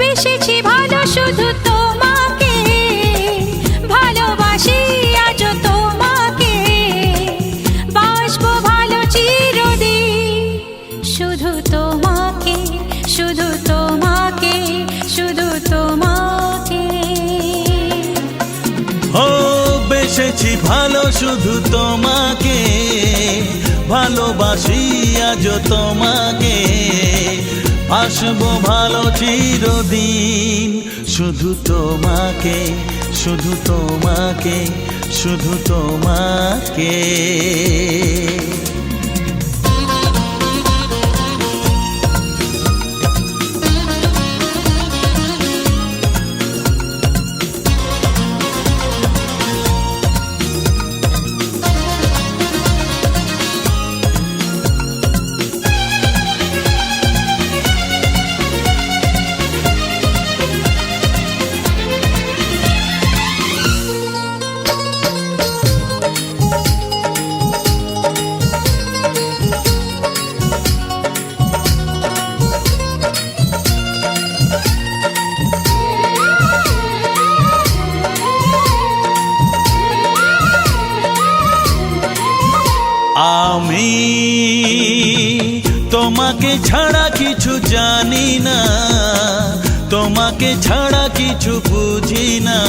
বেসেছি ভালো শুধু তোমাকে, ভালোবাসি আজ তোমাকে, বাসবো ভালো চিরদিন শুধু তোমাকে, শুধু তোমাকে, শুধু তোমাকে। ও বেসেছি ভালো শুধু তোমাকে, ভালোবাসি আজ তোমাকে, আসবো ভালো চিরদিন শুধু তোমাকে, শুধু তোমাকে, শুধু তোমাকে। আমি তোমাকে ছাড়া কিছু জানি না, তোমাকে ছাড়া কিছু বুঝি না,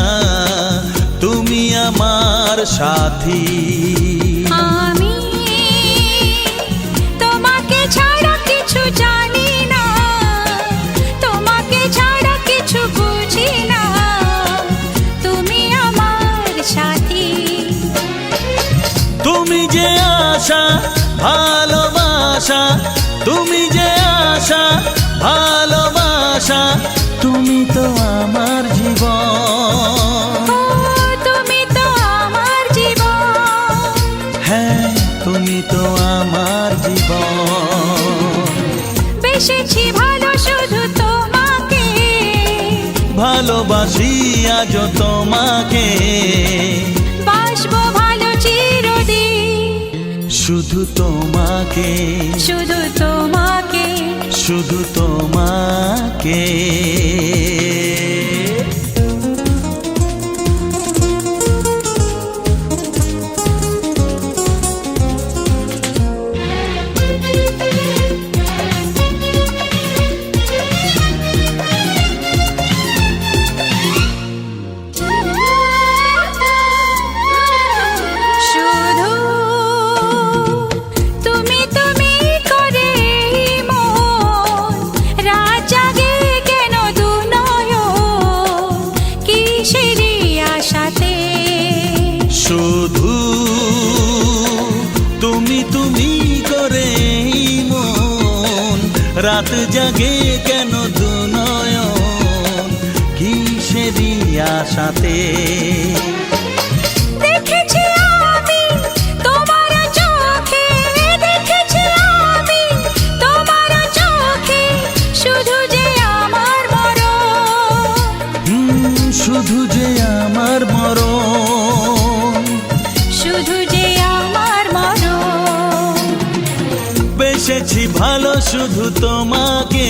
তুমি আমার সাথী। আমি তোমাকে ছাড়া কিছু জানি না, তোমাকে ছাড়া কিছু বুঝি না, তুমি আমার সাথী। তুমি যে আশা ভালোবাসা, তুমি যে আশা ভালোবাসা, তুমি তো আমার জীবন। তুমি তো আমার জীবন। হ্যাঁ তুমি তো আমার জীবন। বেসেছি ভালো শুধু তোমাকে, ভালোবাসি আজ তোমাকে, বাসবো ভালো চিরদিন শুধু তোমাকে, শুধু তোমাকে, শুধু তোমাকে। শুধু তুমি তুমি করে মন রাত জাগে কেন দু নয়ন কিসেরই আশাতে। শুধু তুমি তুমি করে মন রাত জাগে কেন দু নয়ন কিসেরই আশাতে। দেখেছি আমি তোমার চোখে, দেখেছি আমি তোমার চোখে, শুধু যে আমার মরণ, শুধু যে আমার মরণ, শুধু যে আমার মরণ। বেসেছি ভালো শুধু তোমাকে,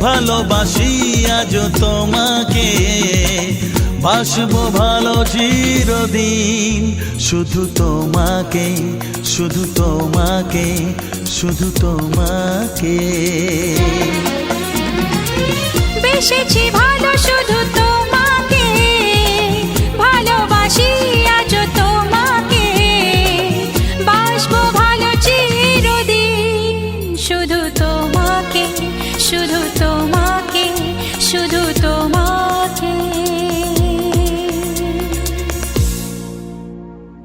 ভালোবাসি আজ তোমাকে, বাসবো ভালো চিরদিন শুধু তোমাকে, শুধু তোমাকে, শুধু তোমাকে। বেসেছি ভালো শুধু